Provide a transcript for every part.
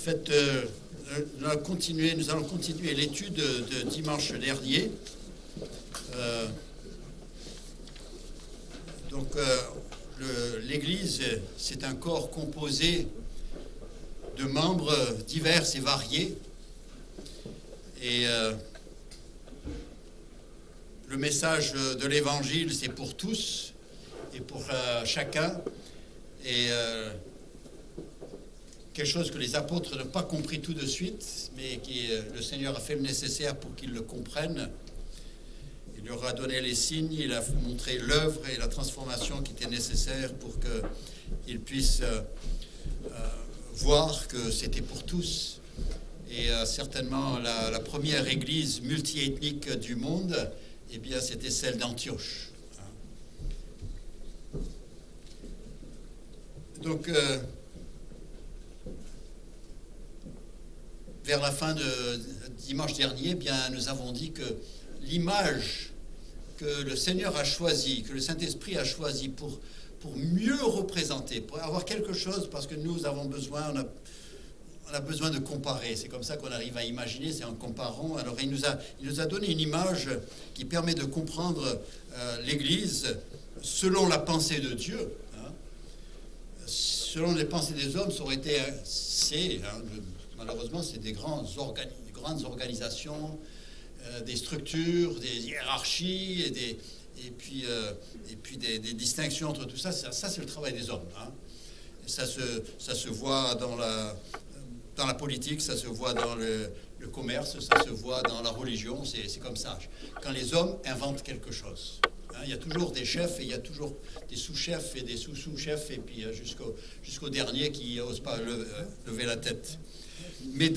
fait, nous allons continuer l'étude de dimanche dernier. L'Église, c'est un corps composé de membres divers et variés. Et le message de l'Évangile, c'est pour tous et pour chacun. Et quelque chose que les apôtres n'ont pas compris tout de suite, mais le Seigneur a fait le nécessaire pour qu'ils le comprennent. Il leur a donné les signes, il a montré l'œuvre et la transformation qui était nécessaire pour qu'ils puissent voir que c'était pour tous. Et certainement, la première église multiethnique du monde, eh bien, c'était celle d'Antioche. Donc, vers la fin de dimanche dernier, eh bien, nous avons dit que l'image que le Seigneur a choisie, que le Saint-Esprit a choisi pour mieux représenter, pour avoir quelque chose, parce que nous avons besoin, on a besoin de comparer. C'est comme ça qu'on arrive à imaginer, c'est en comparant. Alors il nous a donné une image qui permet de comprendre l'Église selon la pensée de Dieu. Selon les pensées des hommes, ça aurait été... malheureusement, c'est des grandes organisations, des structures, des hiérarchies, et puis des distinctions entre tout ça. Ça c'est le travail des hommes. Ça se voit dans la politique, ça se voit dans le commerce, ça se voit dans la religion, c'est comme ça. Quand les hommes inventent quelque chose. Il y a toujours des chefs et il y a toujours des sous-chefs et des sous-sous-chefs, et puis jusqu'au dernier qui n'ose pas lever la tête. Mais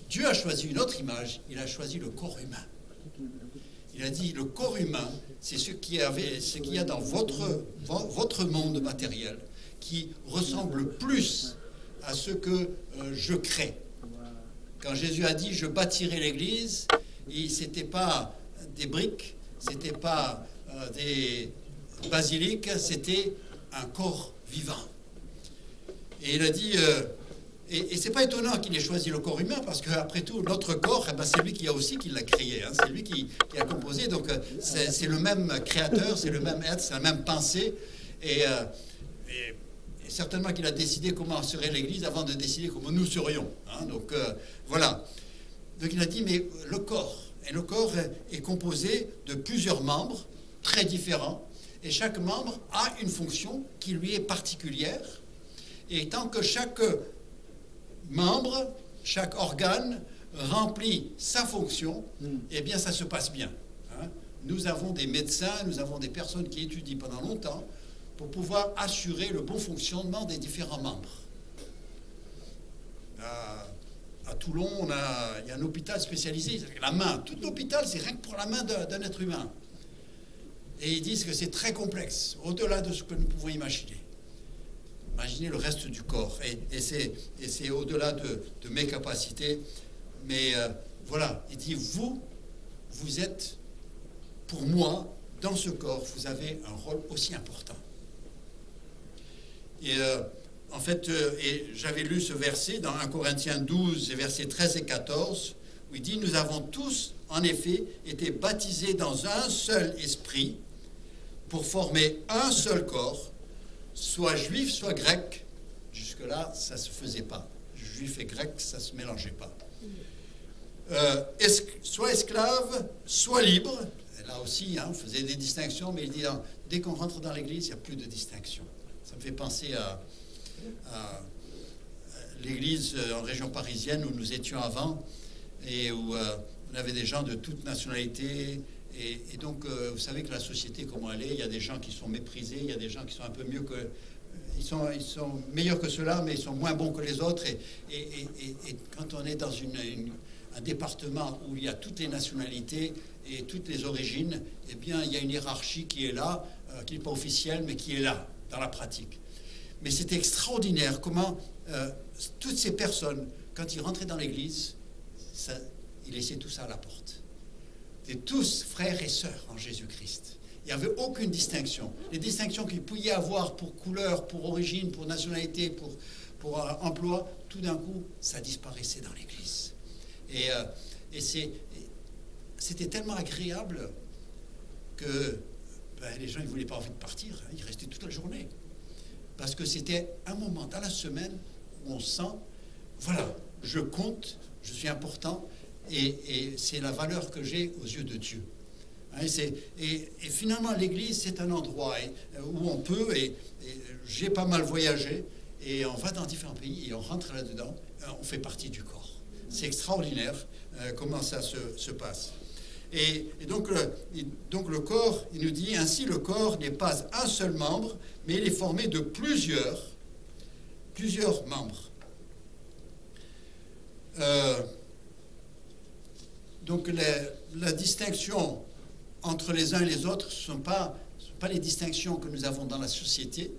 Dieu a choisi une autre image, il a choisi le corps humain. Il a dit, le corps humain, c'est ce qu'il y a dans votre monde matériel, qui ressemble plus à ce que je crée. Quand Jésus a dit, je bâtirai l'Église, c'était pas des briques, c'était pas des basiliques, c'était un corps vivant. Et il a dit... Et c'est pas étonnant qu'il ait choisi le corps humain, parce qu'après tout, notre corps, c'est lui qui l'a créé, c'est lui qui a composé, donc c'est le même créateur, c'est le même être, c'est la même pensée, et certainement qu'il a décidé comment serait l'Église avant de décider comment nous serions. Donc voilà. Donc il a dit, mais le corps est composé de plusieurs membres très différents, et chaque membre a une fonction qui lui est particulière, et tant que chaque membre, chaque organe remplit sa fonction, eh bien ça se passe bien. Nous avons des médecins, nous avons des personnes qui étudient pendant longtemps pour pouvoir assurer le bon fonctionnement des différents membres. À Toulon, il y a un hôpital spécialisé, la main. Tout l'hôpital, c'est rien que pour la main d'un être humain. Et ils disent que c'est très complexe, au-delà de ce que nous pouvons imaginer. Imaginez le reste du corps, et c'est au-delà de mes capacités, mais voilà, il dit, vous êtes, pour moi, dans ce corps, vous avez un rôle aussi important. Et en fait, j'avais lu ce verset dans 1 Corinthiens 12, versets 13 et 14, où il dit, nous avons tous, en effet, été baptisés dans un seul esprit, pour former un seul corps, soit juif, soit grec. Jusque-là, ça ne se faisait pas. Juif et grec, ça ne se mélangeait pas. Soit esclave, soit libre. Et là aussi, on faisait des distinctions, mais il dit, dès qu'on rentre dans l'Église, il n'y a plus de distinction. Ça me fait penser à l'Église en région parisienne où nous étions avant, et où on avait des gens de toutes nationalités. Et donc, vous savez que la société, comment elle est, il y a des gens qui sont méprisés, il y a des gens qui sont un peu mieux que... Ils sont meilleurs que ceux-là, mais ils sont moins bons que les autres. Et quand on est dans un département où il y a toutes les nationalités et toutes les origines, eh bien, il y a une hiérarchie qui est là, qui n'est pas officielle, mais qui est là, dans la pratique. Mais c'était extraordinaire comment toutes ces personnes, quand ils rentraient dans l'Église, ils laissaient tout ça à la porte. C'était tous frères et sœurs en Jésus-Christ. Il n'y avait aucune distinction. Les distinctions qu'il pouvait y avoir pour couleur, pour origine, pour nationalité, pour pour un emploi, tout d'un coup, ça disparaissait dans l'Église. Et c'était tellement agréable que les gens ne voulaient pas envie de partir, hein, ils restaient toute la journée. Parce que c'était un moment dans la semaine où on sent, voilà, je compte, je suis important, et c'est la valeur que j'ai aux yeux de Dieu. Hein, et finalement, l'Église, c'est un endroit où on peut, et j'ai pas mal voyagé, et on va dans différents pays, et on rentre là-dedans, on fait partie du corps. C'est extraordinaire comment ça se passe. Et donc le corps, il nous dit, ainsi le corps n'est pas un seul membre, mais il est formé de plusieurs membres. Donc la distinction entre les uns et les autres, ce ne sont pas les distinctions que nous avons dans la société,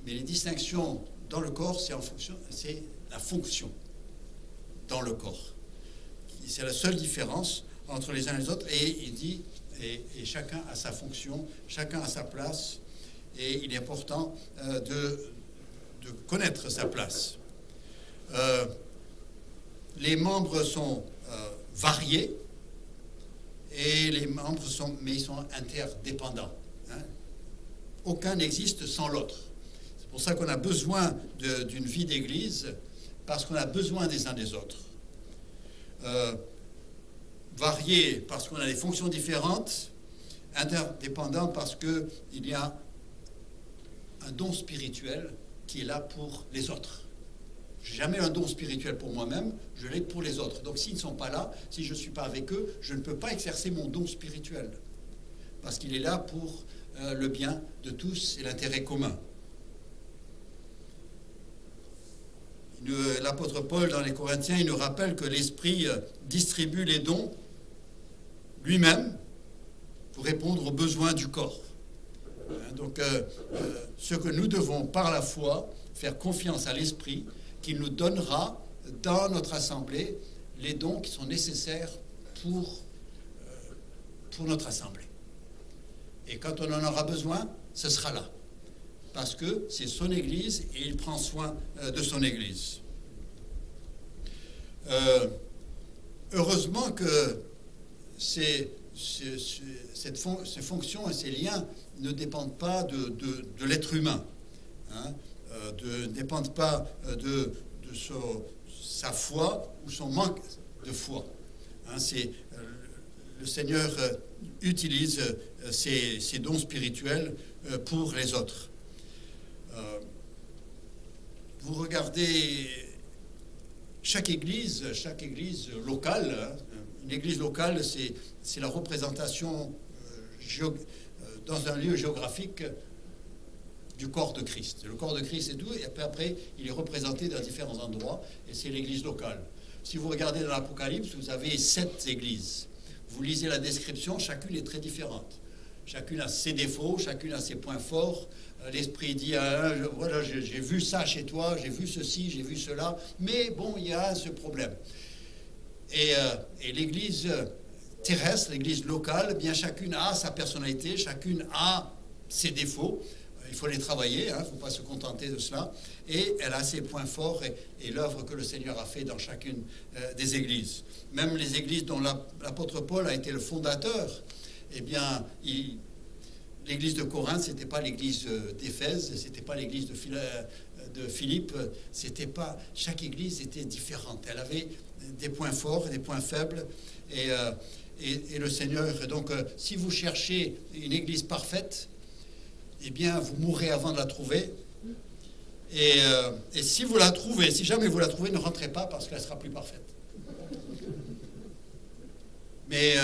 mais les distinctions dans le corps, c'est la fonction dans le corps. C'est la seule différence entre les uns et les autres. Et il dit, et chacun a sa fonction, chacun a sa place, et il est important de connaître sa place. Les membres sont variés, et les membres mais ils sont interdépendants. Hein. Aucun n'existe sans l'autre. C'est pour ça qu'on a besoin d'une vie d'église, parce qu'on a besoin des uns des autres. Variés parce qu'on a des fonctions différentes, interdépendants parce qu'il y a un don spirituel qui est là pour les autres. Je n'ai jamais un don spirituel pour moi-même, je l'ai pour les autres. Donc s'ils ne sont pas là, si je ne suis pas avec eux, je ne peux pas exercer mon don spirituel. Parce qu'il est là pour le bien de tous et l'intérêt commun. L'apôtre Paul, dans les Corinthiens, il nous rappelle que l'Esprit distribue les dons lui-même pour répondre aux besoins du corps. Donc, ce que nous devons, par la foi, faire confiance à l'Esprit, qu'il nous donnera dans notre assemblée les dons qui sont nécessaires pour notre assemblée. Et quand on en aura besoin, ce sera là. Parce que c'est son Église et il prend soin de son Église. Heureusement que ces fonctions et ces liens ne dépendent pas de l'être humain, hein, ne dépendent pas de sa foi ou son manque de foi. Hein, le Seigneur utilise ces dons spirituels pour les autres. Vous regardez chaque église locale, hein, une église locale, c'est la représentation dans un lieu géographique du corps de Christ. Le corps de Christ et tout, et après, il est représenté dans différents endroits, et c'est l'église locale. Si vous regardez dans l'Apocalypse, vous avez 7 églises. Vous lisez la description, chacune est très différente. Chacune a ses défauts, chacune a ses points forts. L'Esprit dit, voilà, j'ai vu ça chez toi, j'ai vu ceci, j'ai vu cela, mais bon, il y a ce problème. Et l'église terrestre, l'église locale, eh bien chacune a sa personnalité, chacune a ses défauts. Il faut les travailler, il ne faut pas se contenter de cela. Et elle a ses points forts et l'œuvre que le Seigneur a fait dans chacune des églises. Même les églises dont l'apôtre Paul a été le fondateur, eh bien, l'église de Corinthe, ce n'était pas l'église d'Éphèse, ce n'était pas l'église de Philippe, c'était pas, chaque église était différente. Elle avait des points forts et des points faibles. Et le Seigneur, donc, si vous cherchez une église parfaite, eh bien, vous mourrez avant de la trouver. Et si vous la trouvez, si jamais vous la trouvez, ne rentrez pas parce qu'elle sera plus parfaite. Mais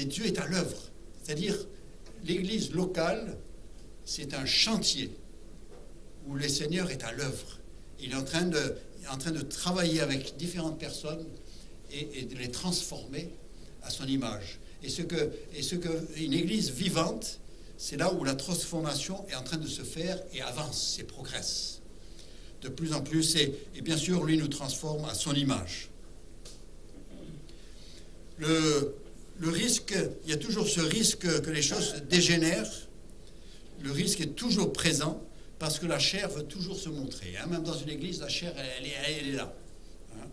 Dieu est à l'œuvre. C'est-à-dire, l'église locale, c'est un chantier où le Seigneur est à l'œuvre. Il est en train de travailler avec différentes personnes et de les transformer à son image. Et ce que une église vivante, c'est là où la transformation est en train de se faire et avance et progresse. De plus en plus, et bien sûr, lui nous transforme à son image. Le risque, il y a toujours ce risque que les choses dégénèrent. Le risque est toujours présent parce que la chair veut toujours se montrer. Hein. Même dans une église, la chair, elle est là. Hein.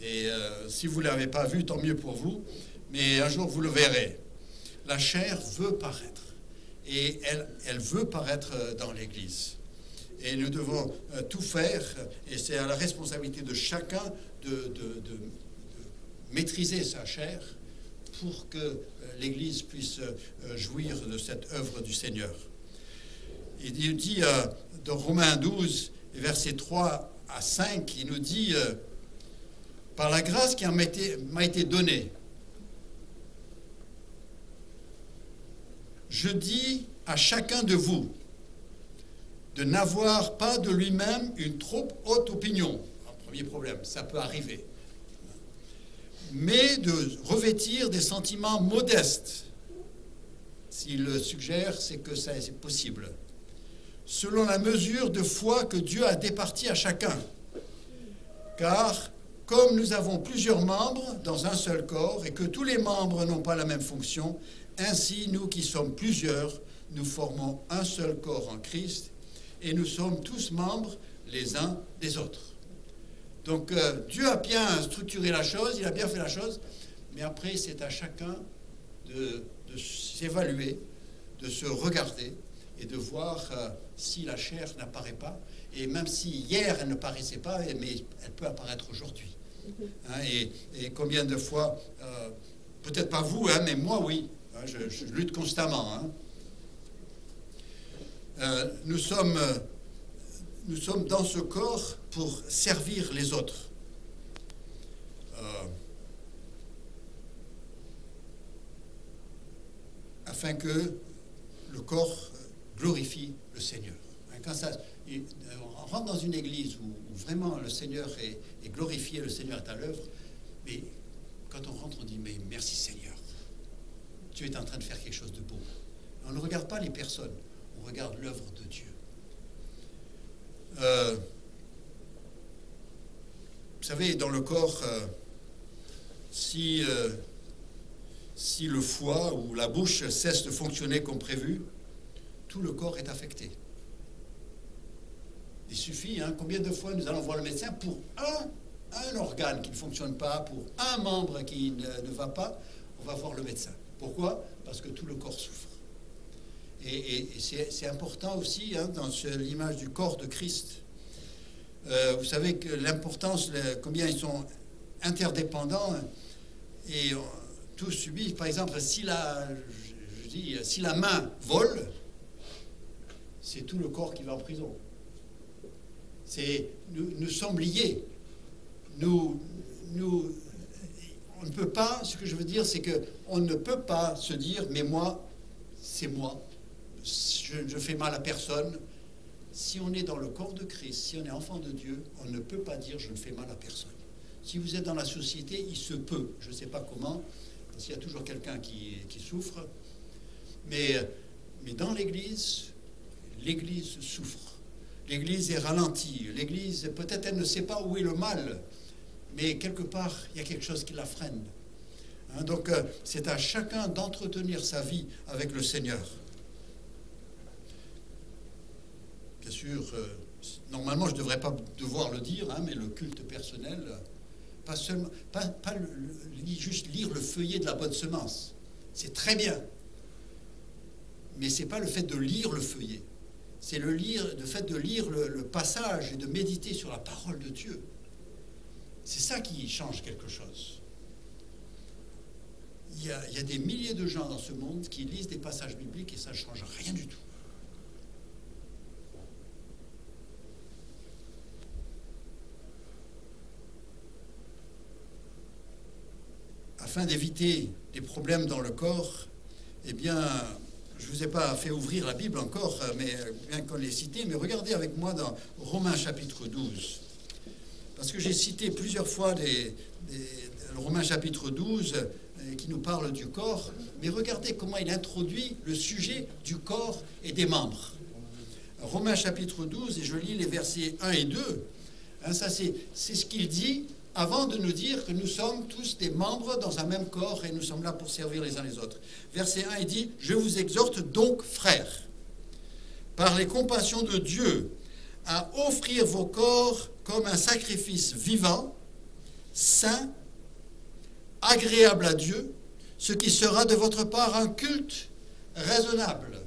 Et si vous ne l'avez pas vu, tant mieux pour vous. Mais un jour, vous le verrez. La chair veut paraître. Et elle veut paraître dans l'église. Et nous devons tout faire. Et c'est à la responsabilité de chacun de maîtriser sa chair pour que l'Église puisse jouir de cette œuvre du Seigneur. Il dit dans Romains 12, versets 3 à 5, il nous dit « Par la grâce qui m'a été donnée, je dis à chacun de vous de n'avoir pas de lui-même une trop haute opinion. » Premier problème, ça peut arriver. Mais de revêtir des sentiments modestes. S'il le suggère, c'est que c'est possible. Selon la mesure de foi que Dieu a départie à chacun. Car, comme nous avons plusieurs membres dans un seul corps et que tous les membres n'ont pas la même fonction, ainsi, nous qui sommes plusieurs, nous formons un seul corps en Christ et nous sommes tous membres les uns des autres. Donc Dieu a bien structuré la chose, il a bien fait la chose, mais après c'est à chacun de s'évaluer, de se regarder et de voir si la chair n'apparaît pas. Et même si hier elle ne paraissait pas, mais elle peut apparaître aujourd'hui. Hein, et combien de fois, peut-être pas vous, hein, mais moi oui, hein, je lutte constamment. Hein. Nous sommes dans ce corps pour servir les autres. Afin que le corps glorifie le Seigneur. Quand on rentre dans une église où vraiment le Seigneur est glorifié, le Seigneur est à l'œuvre, mais quand on rentre, on dit « Mais merci Seigneur, tu es en train de faire quelque chose de beau. » On ne regarde pas les personnes, on regarde l'œuvre de Dieu. Vous savez, dans le corps, si le foie ou la bouche cesse de fonctionner comme prévu, tout le corps est affecté. Il suffit, hein, combien de fois nous allons voir le médecin pour un organe qui ne fonctionne pas, pour un membre qui ne va pas, on va voir le médecin. Pourquoi? Parce que tout le corps souffre. Et c'est important aussi, hein, dans l'image du corps de Christ. Vous savez que l'importance, combien ils sont interdépendants et tous subissent. Par exemple, si la main vole, c'est tout le corps qui va en prison. Nous sommes liés. On ne peut pas, ce que je veux dire, c'est qu'on ne peut pas se dire, mais moi, c'est moi. Je fais mal à personne. Si on est dans le corps de Christ, si on est enfant de Dieu, on ne peut pas dire je ne fais mal à personne. Si vous êtes dans la société, il se peut, je ne sais pas comment, parce qu'il y a toujours quelqu'un qui souffre, mais dans l'Église souffre. L'Église est ralentie. L'Église, peut-être elle ne sait pas où est le mal, mais quelque part, il y a quelque chose qui la freine. Hein, donc, c'est à chacun d'entretenir sa vie avec le Seigneur. Bien sûr, normalement, je ne devrais pas devoir le dire, hein, mais le culte personnel, pas juste lire le feuillet de la bonne semence. C'est très bien. Mais ce n'est pas le fait de lire le feuillet. C'est le fait de lire le passage et de méditer sur la parole de Dieu. C'est ça qui change quelque chose. Il y a des milliers de gens dans ce monde qui lisent des passages bibliques et ça ne change rien du tout. Afin d'éviter des problèmes dans le corps, eh bien, je ne vous ai pas fait ouvrir la Bible encore, mais bien qu'on l'ait cité, mais regardez avec moi dans Romains chapitre 12. Parce que j'ai cité plusieurs fois le Romains chapitre 12 qui nous parle du corps, mais regardez comment il introduit le sujet du corps et des membres. Romains chapitre 12, et je lis les versets 1 et 2, hein, ça c'est ce qu'il dit avant de nous dire que nous sommes tous des membres dans un même corps et nous sommes là pour servir les uns les autres. Verset 1, il dit « Je vous exhorte donc, frères, par les compassions de Dieu, à offrir vos corps comme un sacrifice vivant, saint, agréable à Dieu, ce qui sera de votre part un culte raisonnable.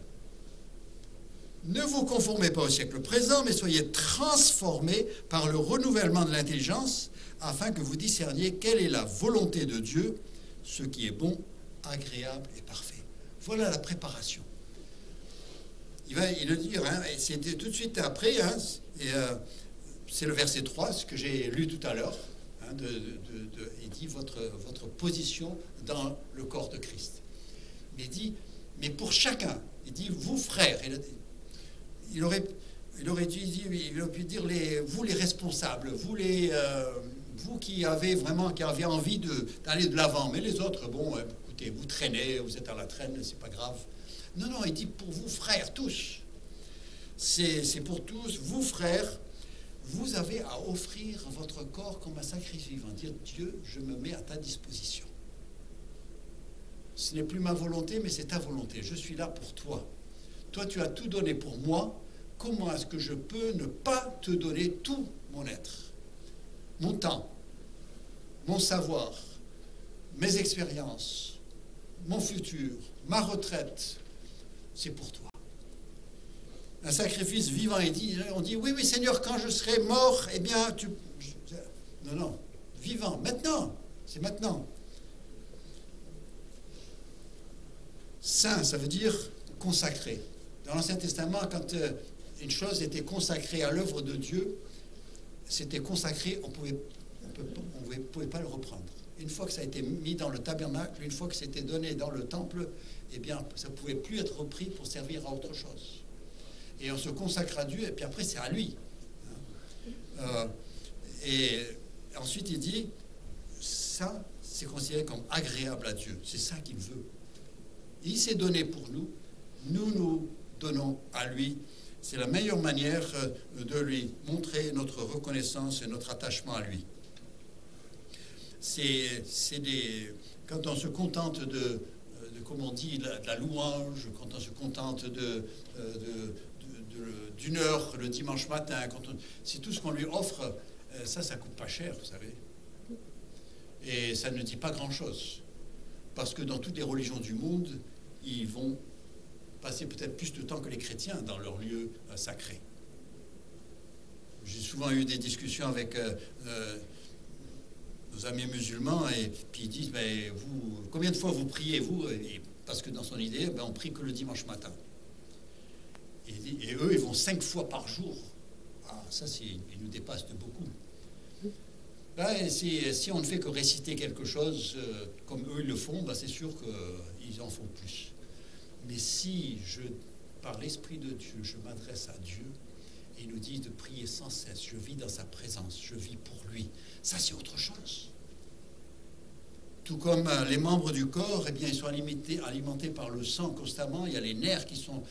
Ne vous conformez pas au siècle présent, mais soyez transformés par le renouvellement de l'intelligence, afin que vous discerniez quelle est la volonté de Dieu, ce qui est bon, agréable et parfait. Voilà la préparation. Il va le dire, hein, et c'est tout de suite après, hein, c'est le verset 3, ce que j'ai lu tout à l'heure, hein, il dit votre position dans le corps de Christ. Mais il dit, mais pour chacun, il dit, vous frères, il aurait pu dire, vous les responsables, vous qui avez envie d'aller de l'avant, mais les autres, bon, écoutez, vous traînez, vous êtes à la traîne, c'est pas grave. Non, il dit pour vous, frères, tous. C'est pour tous. Vous, frères, vous avez à offrir votre corps comme un sacrifice vivant. Dire, Dieu, je me mets à ta disposition. Ce n'est plus ma volonté, mais c'est ta volonté. Je suis là pour toi. Toi, tu as tout donné pour moi. Comment est-ce que je peux ne pas te donner tout mon être, mon temps, mon savoir, mes expériences, mon futur, ma retraite? C'est pour toi. Un sacrifice vivant, on dit, oui, Seigneur, quand je serai mort, eh bien, Non, vivant, maintenant, c'est maintenant. Saint, ça veut dire consacré. Dans l'Ancien Testament, quand une chose était consacrée à l'œuvre de Dieu, c'était consacré, on ne pouvait pas le reprendre. Une fois que ça a été mis dans le tabernacle, une fois que c'était donné dans le temple, eh bien, ça ne pouvait plus être repris pour servir à autre chose. Et on se consacre à Dieu, et puis après, c'est à lui. Et ensuite, il dit, ça, c'est considéré comme agréable à Dieu. C'est ça qu'il veut. Il s'est donné pour nous, nous donnons à lui. C'est la meilleure manière de lui montrer notre reconnaissance et notre attachement à lui. Quand on se contente comme on dit, de la louange, quand on se contente d'une heure le dimanche matin, c'est tout ce qu'on lui offre, ça coûte pas cher, vous savez. Et ça ne dit pas grand-chose. Parce que dans toutes les religions du monde, ils vont passer peut-être plus de temps que les chrétiens dans leur lieu sacré. J'ai souvent eu des discussions avec nos amis musulmans, et puis ils disent, mais combien de fois vous priez, vous? Parce que dans son idée, on prie que le dimanche matin. Et eux, ils vont 5 fois par jour. Ah, ça, ils nous dépassent de beaucoup. Si on ne fait que réciter quelque chose comme eux ils le font, c'est sûr qu'ils en font plus. Mais si par l'Esprit de Dieu, je m'adresse à Dieu, et il nous dit de prier sans cesse, je vis dans sa présence, je vis pour lui, ça c'est autre chose. Tout comme les membres du corps, eh bien, ils sont alimentés par le sang constamment. Il y a les nerfs qui sont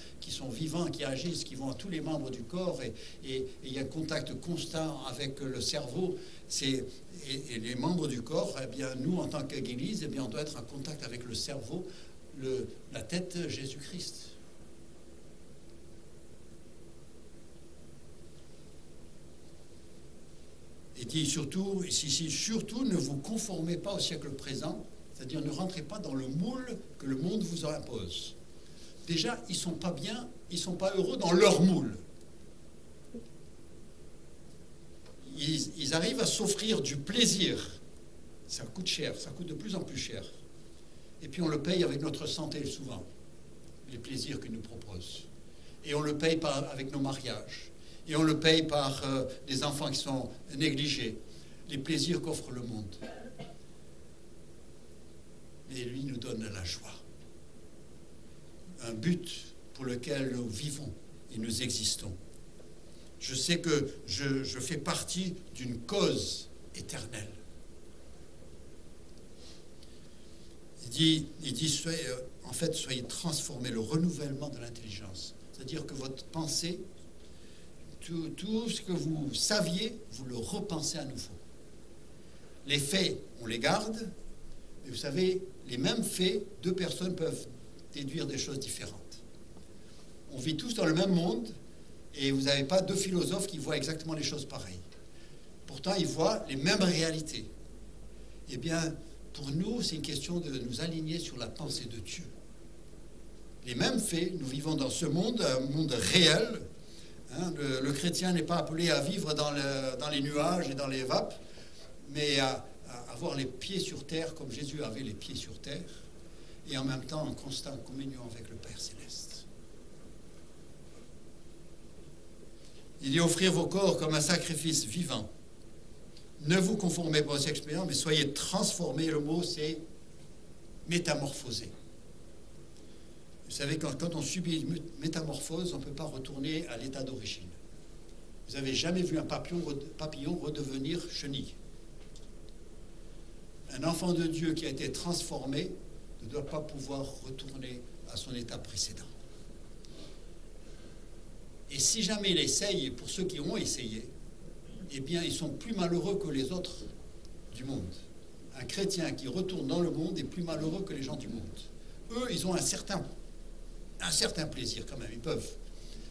vivants, qui agissent, qui vont à tous les membres du corps, et il y a un contact constant avec le cerveau. Et les membres du corps, eh bien, nous, en tant qu'Église, eh bien, on doit être en contact avec le cerveau, la tête, Jésus-Christ. Il dit surtout, surtout, ne vous conformez pas au siècle présent, c'est-à-dire ne rentrez pas dans le moule que le monde vous impose. Déjà, ils ne sont pas bien, ils ne sont pas heureux dans leur moule. Ils arrivent à s'offrir du plaisir. Ça coûte cher, ça coûte de plus en plus cher. Et puis on le paye avec notre santé souvent, les plaisirs qu'ils nous proposent. Et on le paye avec nos mariages. Et on le paye par des enfants qui sont négligés, les plaisirs qu'offre le monde. Mais lui nous donne la joie, un but pour lequel nous vivons et nous existons. Je sais que je fais partie d'une cause éternelle. Il dit en fait, soyez transformés, le renouvellement de l'intelligence. C'est-à-dire que votre pensée, tout ce que vous saviez, vous le repensez à nouveau. Les faits, on les garde, mais vous savez, les mêmes faits, 2 personnes peuvent déduire des choses différentes. On vit tous dans le même monde et vous n'avez pas deux philosophes qui voient exactement les choses pareilles. Pourtant, ils voient les mêmes réalités. Eh bien, pour nous, c'est une question de nous aligner sur la pensée de Dieu. Les mêmes faits, nous vivons dans ce monde, un monde réel. Hein, le chrétien n'est pas appelé à vivre dans les nuages et dans les vapes, mais à avoir les pieds sur terre comme Jésus avait les pieds sur terre, et en même temps en constante communion avec le Père Céleste. Il dit offrir vos corps comme un sacrifice vivant. Ne vous conformez pas aux expériences, mais soyez transformés. Le mot, c'est métamorphoser. Vous savez, quand on subit une métamorphose, on ne peut pas retourner à l'état d'origine. Vous n'avez jamais vu un papillon redevenir chenille. Un enfant de Dieu qui a été transformé ne doit pas pouvoir retourner à son état précédent. Et si jamais il essaye, pour ceux qui ont essayé, eh bien, ils sont plus malheureux que les autres du monde. Un chrétien qui retourne dans le monde est plus malheureux que les gens du monde. Eux, ils ont un certain plaisir quand même. Ils peuvent.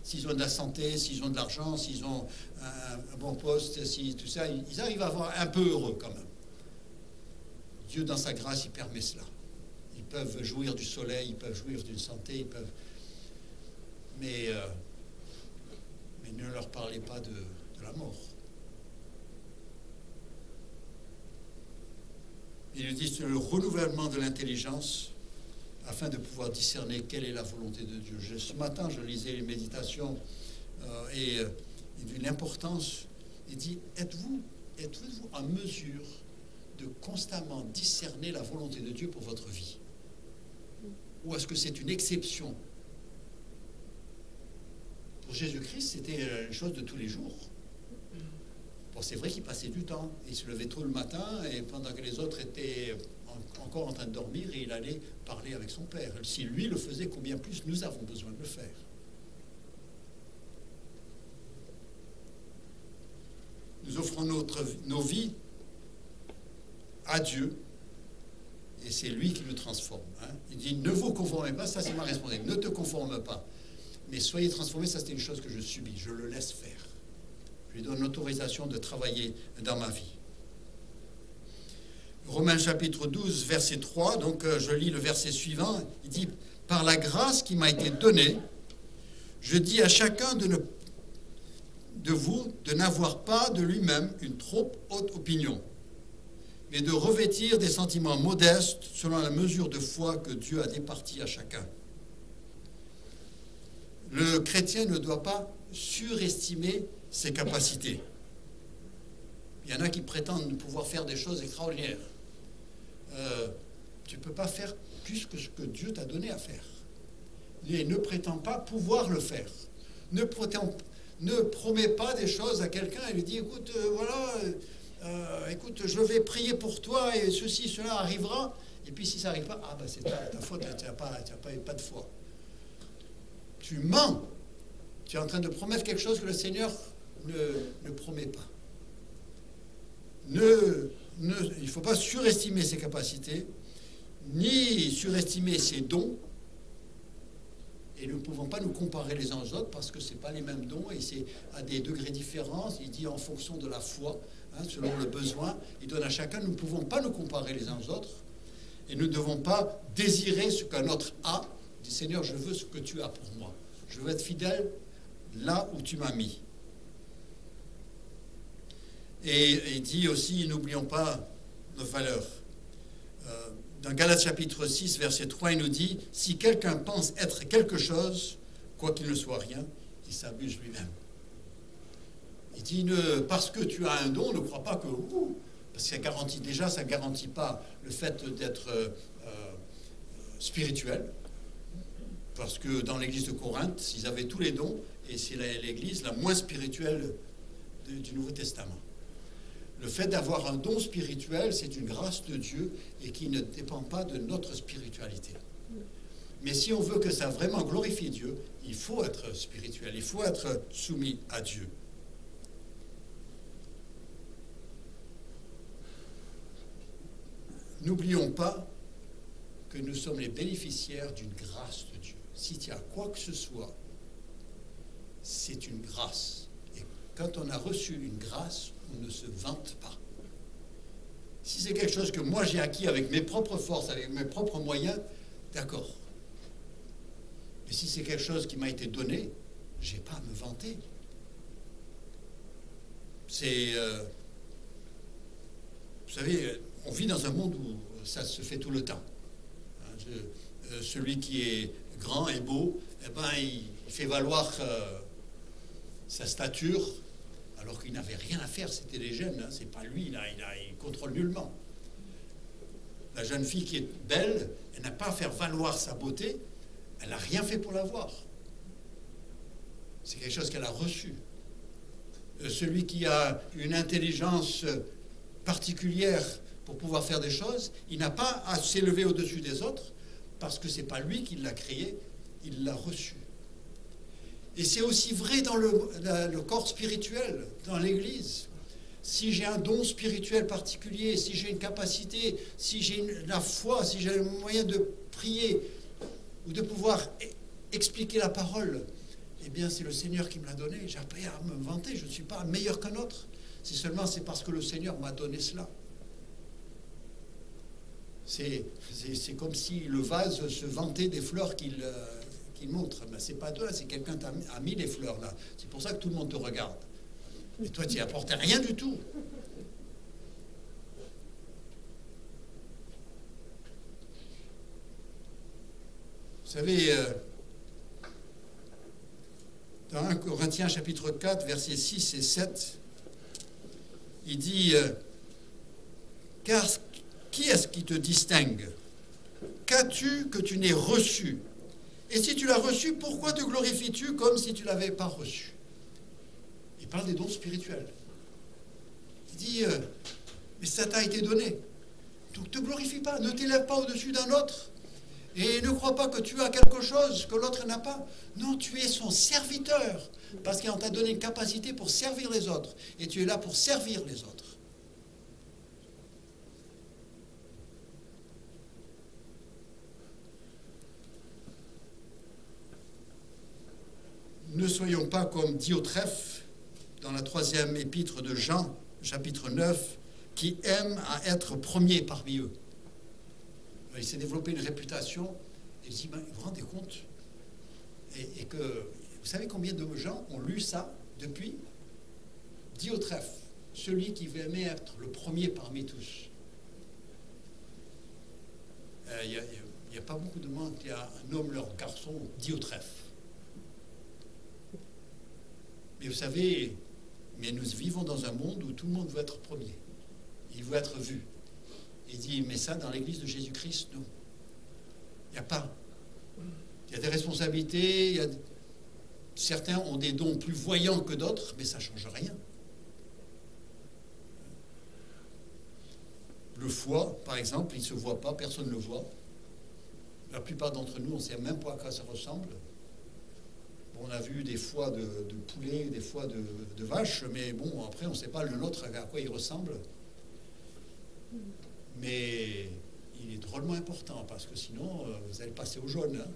S'ils ont de la santé, s'ils ont de l'argent, s'ils ont un bon poste, si tout ça, ils arrivent à avoir un peu heureux quand même. Dieu, dans sa grâce, il permet cela. Ils peuvent jouir du soleil, ils peuvent jouir d'une santé, ils peuvent... Mais ne leur parlez pas de la mort. Il nous dit c'est le renouvellement de l'intelligence afin de pouvoir discerner quelle est la volonté de Dieu. Ce matin, je lisais les méditations et d'une importance. Il dit, êtes-vous en mesure de constamment discerner la volonté de Dieu pour votre vie? Ou est-ce que c'est une exception? Pour Jésus-Christ, c'était une chose de tous les jours. Bon, c'est vrai qu'il passait du temps. Il se levait tôt le matin et pendant que les autres étaient encore en train de dormir, et il allait parler avec son Père. Si lui le faisait, combien plus nous avons besoin de le faire. Nous offrons nos vies à Dieu et c'est lui qui nous transforme. Hein. Il dit, ne vous conformez pas, ça c'est ma responsabilité. Ne te conforme pas. Mais soyez transformés, ça c'est une chose que je subis. Je le laisse faire. Je lui donne l'autorisation de travailler dans ma vie. Romains chapitre 12, verset 3, donc je lis le verset suivant. Il dit, par la grâce qui m'a été donnée, je dis à chacun de vous de n'avoir pas de lui-même une trop haute opinion, mais de revêtir des sentiments modestes selon la mesure de foi que Dieu a départie à chacun. Le chrétien ne doit pas surestimer ses capacités. Il y en a qui prétendent pouvoir faire des choses extraordinaires. Tu ne peux pas faire plus que ce que Dieu t'a donné à faire. Et ne prétends pas pouvoir le faire. Ne promets pas des choses à quelqu'un et lui dis, écoute, écoute, je vais prier pour toi et ceci, cela arrivera. Et puis si ça n'arrive pas, c'est ta faute, tu n'as pas de foi. Tu mens. Tu es en train de promettre quelque chose que le Seigneur ne promet pas. Il ne faut pas surestimer ses capacités, ni surestimer ses dons. Et nous ne pouvons pas nous comparer les uns aux autres parce que ce n'est pas les mêmes dons et c'est à des degrés différents. Il dit en fonction de la foi, selon le besoin. Il donne à chacun. Nous ne pouvons pas nous comparer les uns aux autres. Et nous ne devons pas désirer ce qu'un autre a. Il dit, Seigneur, je veux ce que tu as pour moi. Je veux être fidèle là où tu m'as mis. Et il dit aussi, n'oublions pas nos valeurs. Dans Galates chapitre 6, verset 3, il nous dit, si quelqu'un pense être quelque chose, quoi qu'il ne soit rien, il s'abuse lui-même. Il dit, parce que tu as un don, ne crois pas que... parce que ça ne garantit pas le fait d'être spirituel. Parce que dans l'église de Corinthe, ils avaient tous les dons, et c'est l'église la moins spirituelle du Nouveau Testament. Le fait d'avoir un don spirituel, c'est une grâce de Dieu et qui ne dépend pas de notre spiritualité. Mais si on veut que ça vraiment glorifie Dieu, il faut être spirituel, il faut être soumis à Dieu. N'oublions pas que nous sommes les bénéficiaires d'une grâce de Dieu. Si tu as quoi que ce soit, c'est une grâce. Et quand on a reçu une grâce, on ne se vante pas. Si c'est quelque chose que moi j'ai acquis avec mes propres forces, avec mes propres moyens, d'accord. Mais si c'est quelque chose qui m'a été donné, je n'ai pas à me vanter. C'est... vous savez, on vit dans un monde où ça se fait tout le temps. Celui qui est grand et beau, eh ben, il fait valoir sa stature, alors qu'il n'avait rien à faire, c'était les jeunes, hein, c'est pas lui, là, il contrôle nullement. La jeune fille qui est belle, elle n'a pas à faire valoir sa beauté, elle n'a rien fait pour l'avoir. C'est quelque chose qu'elle a reçu. Celui qui a une intelligence particulière pour pouvoir faire des choses, il n'a pas à s'élever au-dessus des autres, parce que ce n'est pas lui qui l'a créé, il l'a reçu. Et c'est aussi vrai dans le corps spirituel, dans l'Église. Si j'ai un don spirituel particulier, si j'ai une capacité, si j'ai la foi, si j'ai le moyen de prier ou de pouvoir expliquer la parole, eh bien c'est le Seigneur qui me l'a donné. J'ai pas à me vanter, je ne suis pas meilleur qu'un autre. C'est parce que le Seigneur m'a donné cela. C'est comme si le vase se vantait des fleurs qu'il montre. Mais c'est pas toi, c'est quelqu'un qui a mis les fleurs là. C'est pour ça que tout le monde te regarde. Et toi, tu n'y apportais rien du tout. Vous savez, dans 1 Corinthiens chapitre 4, versets 6 et 7, il dit « Car qui est-ce qui te distingue? Qu'as-tu que tu n'aies reçu? Et si tu l'as reçu, pourquoi te glorifies-tu comme si tu ne l'avais pas reçu ?» Il parle des dons spirituels. Il dit mais ça t'a été donné. Donc ne te glorifie pas, ne t'élève pas au-dessus d'un autre. Et ne crois pas que tu as quelque chose que l'autre n'a pas. Non, tu es son serviteur. Parce qu'on t'a donné une capacité pour servir les autres. Et tu es là pour servir les autres. Ne soyons pas comme Diotrephe dans la 3e épître de Jean, chapitre 9, qui aime à être premier parmi eux. Il s'est développé une réputation, et il dit, vous vous rendez compte et que, vous savez combien de gens ont lu ça depuis? Diotrephe, celui qui aimait être le premier parmi tous. Il n'y a pas beaucoup de monde qui nomme leur garçon Diotrephe. Mais vous savez, mais nous vivons dans un monde où tout le monde veut être premier. Il veut être vu. Il dit, mais ça, dans l'Église de Jésus-Christ, non. Il n'y a pas. Il y a des responsabilités, certains ont des dons plus voyants que d'autres, mais ça ne change rien. Le foie, par exemple, il ne se voit pas, personne ne le voit. La plupart d'entre nous, on ne sait même pas à quoi ça ressemble. On a vu des foies de poulet, des foies de vache, mais bon, après, on ne sait pas le nôtre à quoi il ressemble. Mais il est drôlement important, parce que sinon, vous allez passer au jaune. Hein.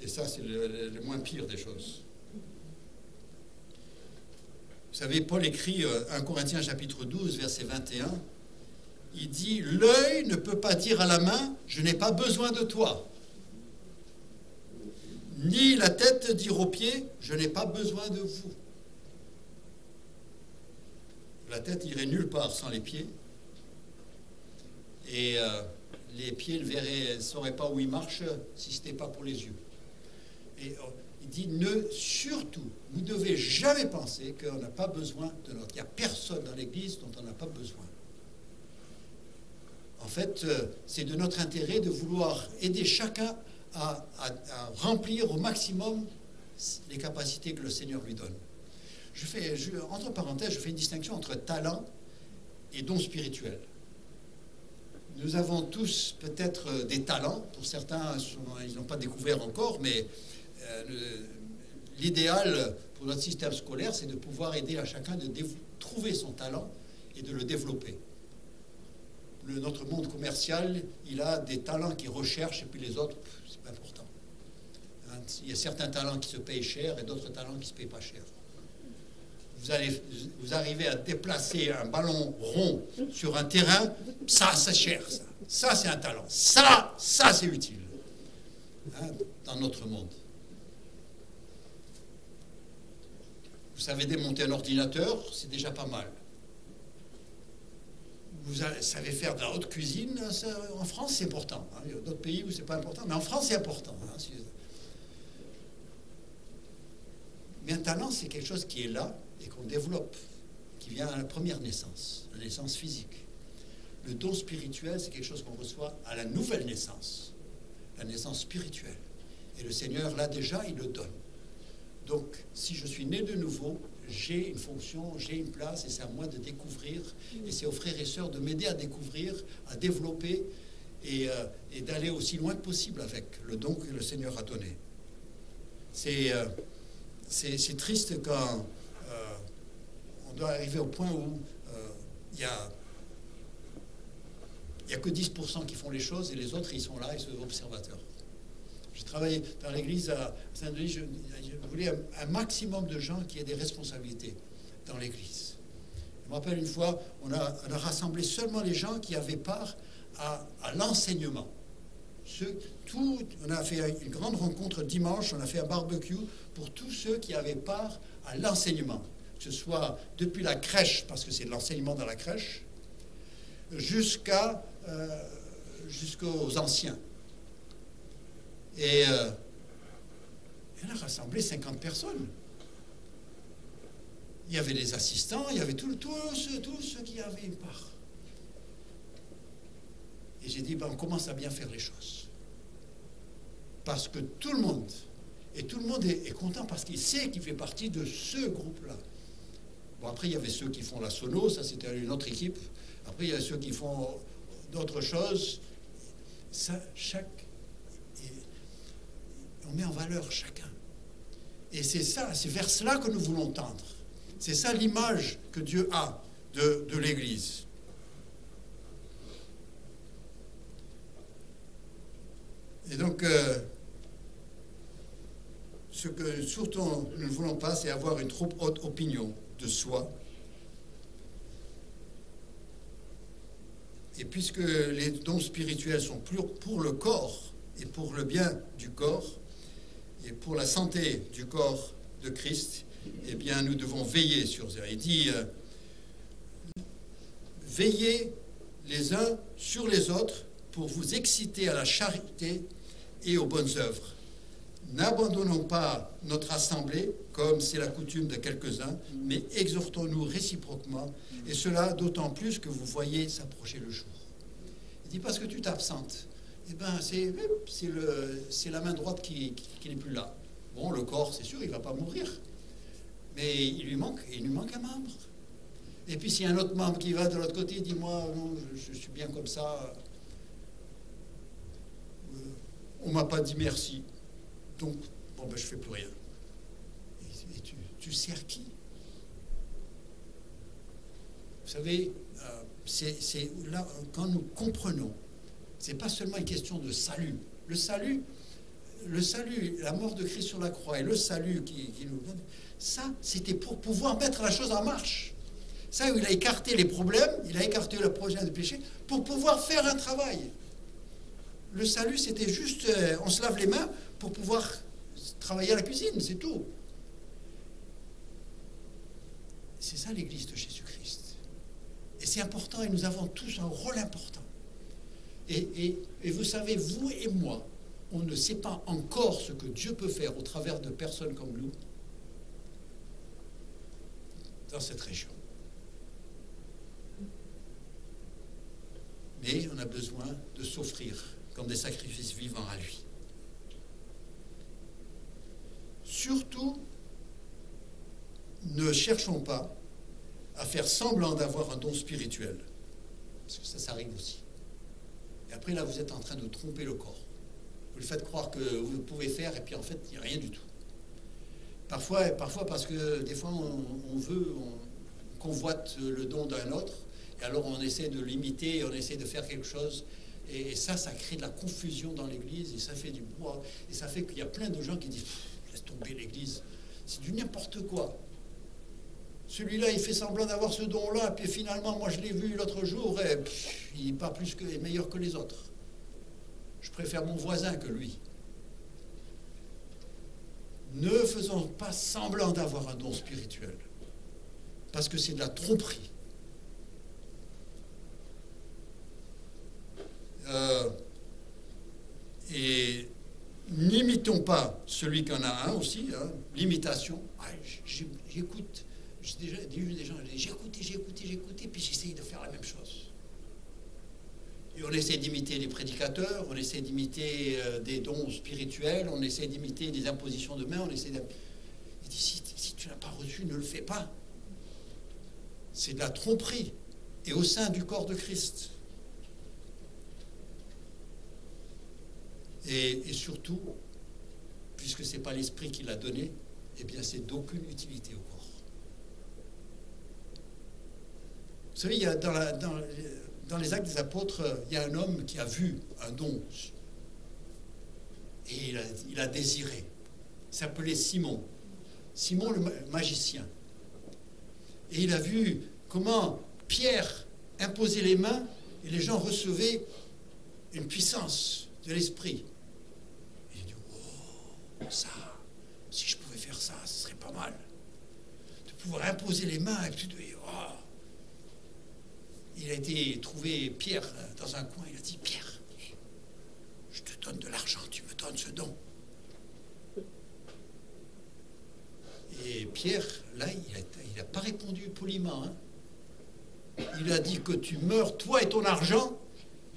Et ça, c'est le moins pire des choses. Vous savez, Paul écrit 1 Corinthiens chapitre 12, verset 21, il dit, l'œil ne peut pas dire à la main, je n'ai pas besoin de toi. Ni la tête dire aux pieds, je n'ai pas besoin de vous. La tête irait nulle part sans les pieds. Et les pieds ne sauraient pas où ils marchent si ce n'était pas pour les yeux. Et il dit, surtout, vous ne devez jamais penser qu'on n'a pas besoin de l'autre. Il n'y a personne dans l'Église dont on n'a pas besoin. En fait, c'est de notre intérêt de vouloir aider chacun à remplir au maximum les capacités que le Seigneur lui donne. Entre parenthèses, je fais une distinction entre talent et don spirituel. Nous avons tous peut-être des talents. Pour certains, ils n'ont pas découvert encore, mais l'idéal pour notre système scolaire, c'est de pouvoir aider à chacun de trouver son talent et de le développer. notre monde commercial, il a des talents qu'il recherche et puis les autres, c'est pas important. Hein, il y a certains talents qui se payent cher et d'autres talents qui se payent pas cher. Vous arrivez à déplacer un ballon rond sur un terrain, ça c'est cher, ça. Ça c'est un talent. Ça c'est utile. Hein, dans notre monde. Vous savez démonter un ordinateur, c'est déjà pas mal. Vous savez faire de la haute cuisine, ça, en France c'est important. Hein. Il y a d'autres pays où c'est pas important, mais en France c'est important. Hein. Mais un talent, c'est quelque chose qui est là et qu'on développe, qui vient à la première naissance, la naissance physique. Le don spirituel, c'est quelque chose qu'on reçoit à la nouvelle naissance, la naissance spirituelle. Et le Seigneur, là déjà, il le donne. Donc, si je suis né de nouveau, j'ai une fonction, j'ai une place, et c'est à moi de découvrir, et c'est aux frères et sœurs de m'aider à découvrir, à développer, et d'aller aussi loin que possible avec le don que le Seigneur a donné. C'est triste quand on doit arriver au point où il y a que 10% qui font les choses, et les autres, ils sont là, ils sont observateurs. J'ai travaillé dans l'église à Saint-Denis, je voulais un maximum de gens qui aient des responsabilités dans l'église. Je me rappelle une fois, on a rassemblé seulement les gens qui avaient part à l'enseignement. On a fait une grande rencontre dimanche, on a fait un barbecue pour tous ceux qui avaient part à l'enseignement. Que ce soit depuis la crèche, parce que c'est de l'enseignement dans la crèche, jusqu'aux anciens. Et on a rassemblé 50 personnes. Il y avait les assistants, il y avait tous ceux qui avaient une part. Et j'ai dit, ben, on commence à bien faire les choses. Parce que tout le monde est content parce qu'il sait qu'il fait partie de ce groupe-là. Bon, après, il y avait ceux qui font la sono, ça c'était une autre équipe. Après, il y a ceux qui font d'autres choses. Ça, on met en valeur chacun. Et c'est ça, c'est vers cela que nous voulons tendre. C'est ça l'image que Dieu a de l'Église. Et donc, ce que surtout nous ne voulons pas, c'est avoir une trop haute opinion de soi. Et puisque les dons spirituels sont pour le corps et pour le bien du corps et pour la santé du corps de Christ, eh bien, nous devons veiller sur ça. Il dit, veillez les uns sur les autres pour vous exciter à la charité et aux bonnes œuvres. N'abandonnons pas notre assemblée, comme c'est la coutume de quelques-uns, mais exhortons-nous réciproquement, et cela d'autant plus que vous voyez s'approcher le jour. Il dit, parce que tu t'absentes, eh ben, c'est la main droite qui n'est plus là. Bon, le corps, c'est sûr, il ne va pas mourir, mais il lui manque un membre. Et puis s'il y a un autre membre qui va de l'autre côté, il dit, moi, non, je suis bien comme ça, on ne m'a pas dit merci. Donc, bon, ben, je ne fais plus rien. Et tu sers qui? Vous savez, c'est là, quand nous comprenons, ce n'est pas seulement une question de salut. Le salut, la mort de Christ sur la croix et le salut qui nous donne, ça, c'était pour pouvoir mettre la chose en marche. Ça, il a écarté les problèmes, il a écarté le projet de péché pour pouvoir faire un travail. Le salut, c'était juste, on se lave les mains pour pouvoir travailler à la cuisine, c'est tout. C'est ça l'Église de Jésus-Christ. Et c'est important, et nous avons tous un rôle important. Et vous savez, vous et moi, on ne sait pas encore ce que Dieu peut faire au travers de personnes comme nous dans cette région. Mais on a besoin de s'offrir comme des sacrifices vivants à lui. Surtout, ne cherchons pas à faire semblant d'avoir un don spirituel. Parce que ça arrive aussi. Et après, là, vous êtes en train de tromper le corps. Vous le faites croire que vous pouvez faire, et puis en fait, il n'y a rien du tout. Parfois parce que des fois, on convoite le don d'un autre, Et alors on essaie de l'imiter, on essaie de faire quelque chose. Et ça crée de la confusion dans l'Église, et ça fait du bois. Et ça fait qu'il y a plein de gens qui disent « Laisse tomber l'Église, c'est du n'importe quoi. Celui-là, il fait semblant d'avoir ce don-là, puis finalement, moi je l'ai vu l'autre jour, et il n'est pas plus meilleur que les autres. Je préfère mon voisin que lui. » Ne faisons pas semblant d'avoir un don spirituel, parce que c'est de la tromperie. Et n'imitons pas celui qui en a un aussi, hein, l'imitation. Ah, j'écoute, j'ai déjà dit des gens, j'ai écouté, puis j'essaye de faire la même chose. Et on essaie d'imiter les prédicateurs, on essaie d'imiter des dons spirituels, on essaie d'imiter des impositions de main, on essaie de... Il dit, si tu n'as pas reçu, ne le fais pas. C'est de la tromperie, et au sein du corps de Christ. Et surtout, puisque ce n'est pas l'Esprit qui l'a donné, eh bien c'est d'aucune utilité au corps. Vous savez, il y a dans les Actes des Apôtres, il y a un homme qui a vu un don. Et il a désiré. Il s'appelait Simon. Simon le magicien. Et il a vu comment Pierre imposait les mains et les gens recevaient une puissance de l'Esprit. Ça, si je pouvais faire ça, ce serait pas mal. De pouvoir imposer les mains et puis oh. Il a été trouvé Pierre dans un coin, il a dit, Pierre, je te donne de l'argent, tu me donnes ce don. Et Pierre, là, il n'a pas répondu poliment. Hein. Il a dit que tu meurs, toi et ton argent,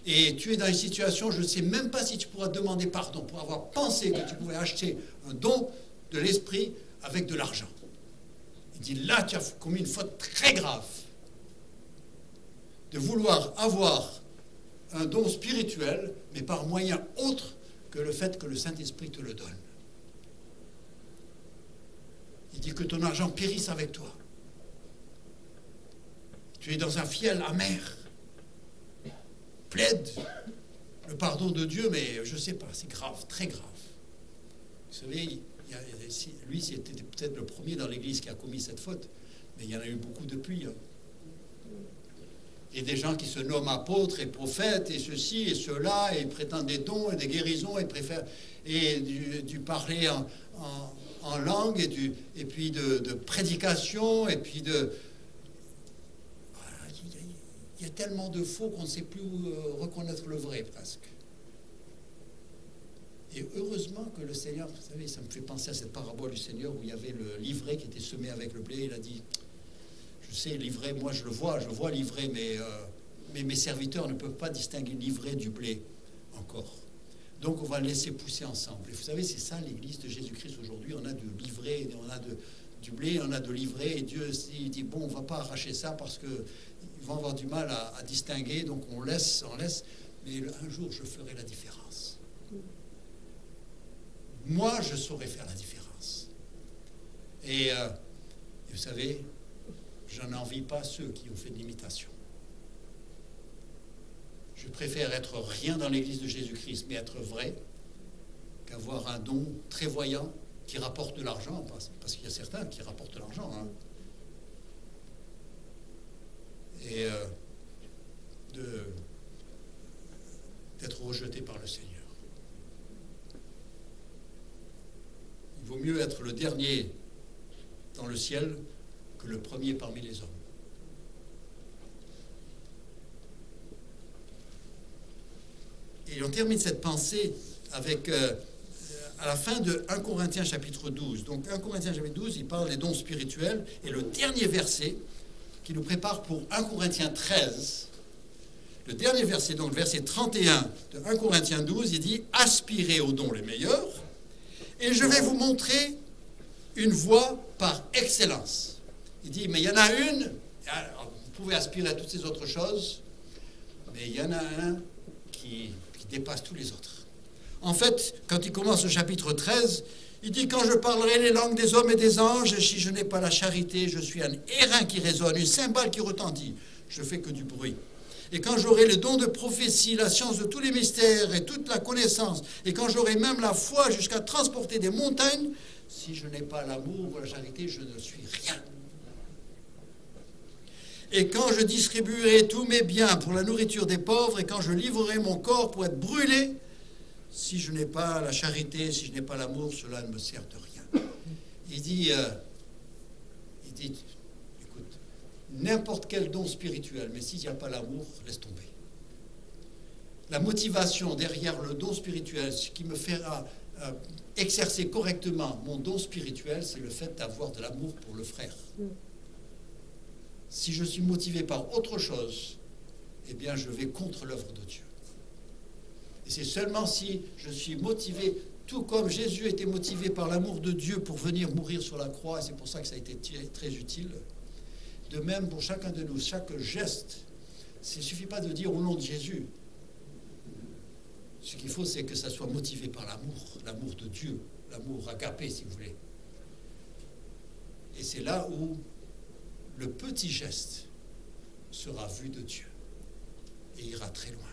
et tu es dans une situation, je ne sais même pas si tu pourras demander pardon pour avoir pensé que tu pouvais acheter un don de l'esprit avec de l'argent. Il dit, là, tu as commis une faute très grave de vouloir avoir un don spirituel, mais par moyen autre que le fait que le Saint-Esprit te le donne. Il dit que ton argent périsse avec toi. Tu es dans un fiel amer. Plaide le pardon de Dieu, mais je ne sais pas, c'est grave, très grave. Vous savez, lui, c'était peut-être le premier dans l'Église qui a commis cette faute, mais il y en a eu beaucoup depuis. Hein. Et des gens qui se nomment apôtres et prophètes, et ceci et cela, et prétendent des dons et des guérisons, et préfèrent du parler en langue, et puis de prédication, et puis de... Il y a tellement de faux qu'on ne sait plus où reconnaître le vrai, presque. Et heureusement que le Seigneur, vous savez, ça me fait penser à cette parabole du Seigneur où il y avait le livret qui était semé avec le blé. Il a dit, je sais, l'ivraie, moi je vois l'ivraie, mais mes serviteurs ne peuvent pas distinguer l'ivraie du blé encore. Donc on va le laisser pousser ensemble. Et vous savez, c'est ça l'Église de Jésus-Christ aujourd'hui. On a de l'ivraie, on a du blé, on a de l'ivraie. Et Dieu il dit, bon, on ne va pas arracher ça parce qu'ils vont avoir du mal à distinguer. Donc on laisse. Mais un jour, je ferai la différence. Moi, je saurai faire la différence. Et vous savez, je n'envie pas ceux qui ont fait de l'imitation. Je préfère être rien dans l'Église de Jésus-Christ, mais être vrai, qu'avoir un don très voyant qui rapporte de l'argent, parce qu'il y a certains qui rapportent de l'argent, hein. Et d'être rejeté par le Seigneur. Il vaut mieux être le dernier dans le ciel que le premier parmi les hommes. Et on termine cette pensée avec, à la fin de 1 Corinthiens chapitre 12. Donc 1 Corinthiens chapitre 12, il parle des dons spirituels. Et le dernier verset qui nous prépare pour 1 Corinthiens 13, le dernier verset, donc le verset 31 de 1 Corinthiens 12, il dit « Aspirez aux dons les meilleurs, et je vais vous montrer une voie par excellence. » Il dit « Mais il y en a une, alors, vous pouvez aspirer à toutes ces autres choses, mais il y en a un qui dépasse tous les autres. » En fait, quand il commence au chapitre 13, il dit « Quand je parlerai les langues des hommes et des anges, et si je n'ai pas la charité, je suis un airain qui résonne, une cymbale qui retentit. je fais que du bruit. Et quand j'aurai le don de prophétie, la science de tous les mystères et toute la connaissance, et quand j'aurai même la foi jusqu'à transporter des montagnes, si je n'ai pas l'amour ou la charité, je ne suis rien. Et quand je distribuerai tous mes biens pour la nourriture des pauvres, et quand je livrerai mon corps pour être brûlé, si je n'ai pas la charité, si je n'ai pas l'amour, cela ne me sert de rien. Il dit, écoute, n'importe quel don spirituel, mais s'il n'y a pas l'amour, laisse tomber. La motivation derrière le don spirituel, ce qui me fera exercer correctement mon don spirituel, c'est le fait d'avoir de l'amour pour le frère. Si je suis motivé par autre chose, eh bien je vais contre l'œuvre de Dieu. Et c'est seulement si je suis motivé, tout comme Jésus était motivé par l'amour de Dieu pour venir mourir sur la croix, et c'est pour ça que ça a été très utile. De même pour chacun de nous, chaque geste, il ne suffit pas de dire au nom de Jésus. Ce qu'il faut, c'est que ça soit motivé par l'amour de Dieu, l'amour agapé, si vous voulez. Et c'est là où le petit geste sera vu de Dieu et ira très loin.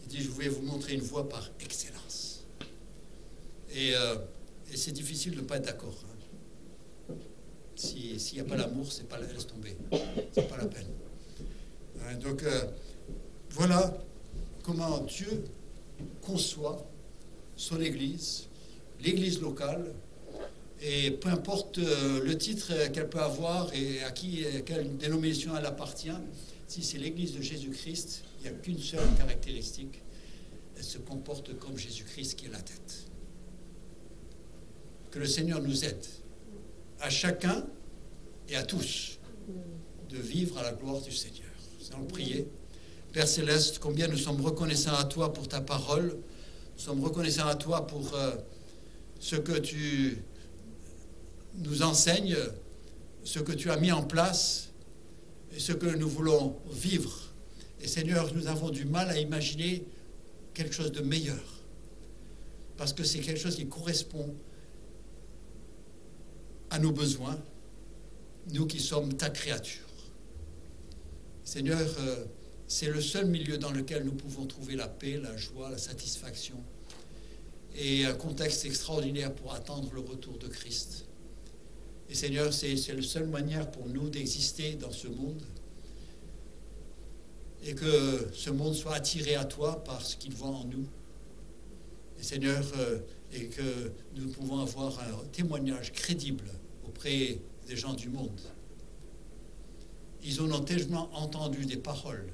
Il dit, je voulais vous montrer une voie par excellence. Et c'est difficile de ne pas être d'accord. Hein. S'il n'y a pas l'amour, c'est pas, laisse tomber. C'est pas la peine. Hein, donc, voilà comment Dieu conçoit son Église, l'Église locale, et peu importe le titre qu'elle peut avoir et à quelle dénomination elle appartient, si c'est l'Église de Jésus-Christ, il n'y a qu'une seule caractéristique, elle se comporte comme Jésus-Christ qui est la tête. Que le Seigneur nous aide, à chacun et à tous, de vivre à la gloire du Seigneur. Nous allons prier. Père Céleste, combien nous sommes reconnaissants à toi pour ta parole, nous sommes reconnaissants à toi pour ce que tu nous enseignes, ce que tu as mis en place et ce que nous voulons vivre. Et Seigneur, nous avons du mal à imaginer quelque chose de meilleur, parce que c'est quelque chose qui correspond à nos besoins, nous qui sommes ta créature. Seigneur, c'est le seul milieu dans lequel nous pouvons trouver la paix, la joie, la satisfaction et un contexte extraordinaire pour attendre le retour de Christ. Et Seigneur, c'est la seule manière pour nous d'exister dans ce monde et que ce monde soit attiré à toi par ce qu'il voit en nous. Et Seigneur, et que nous pouvons avoir un témoignage crédible auprès des gens du monde. Ils en ont tellement entendu des paroles,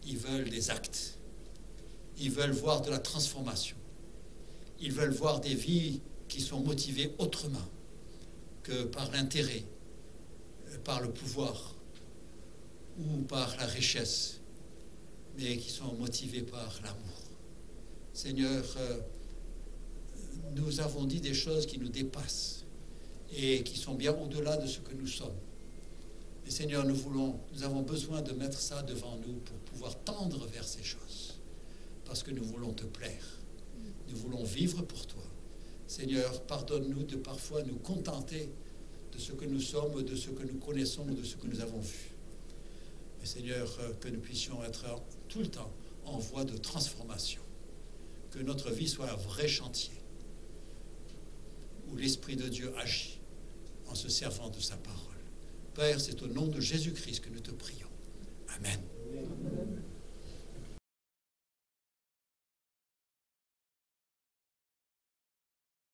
ils veulent des actes, ils veulent voir de la transformation, ils veulent voir des vies qui sont motivées autrement que par l'intérêt, par le pouvoir ou par la richesse, mais qui sont motivées par l'amour. Seigneur, nous avons dit des choses qui nous dépassent et qui sont bien au-delà de ce que nous sommes. Et Seigneur, nous avons besoin de mettre ça devant nous pour pouvoir tendre vers ces choses, parce que nous voulons te plaire. Nous voulons vivre pour toi. Seigneur, pardonne-nous de parfois nous contenter de ce que nous sommes, de ce que nous connaissons, de ce que nous avons vu. Et Seigneur, que nous puissions être tout le temps en voie de transformation. Que notre vie soit un vrai chantier où l'Esprit de Dieu agit en se servant de sa parole. Père, c'est au nom de Jésus-Christ que nous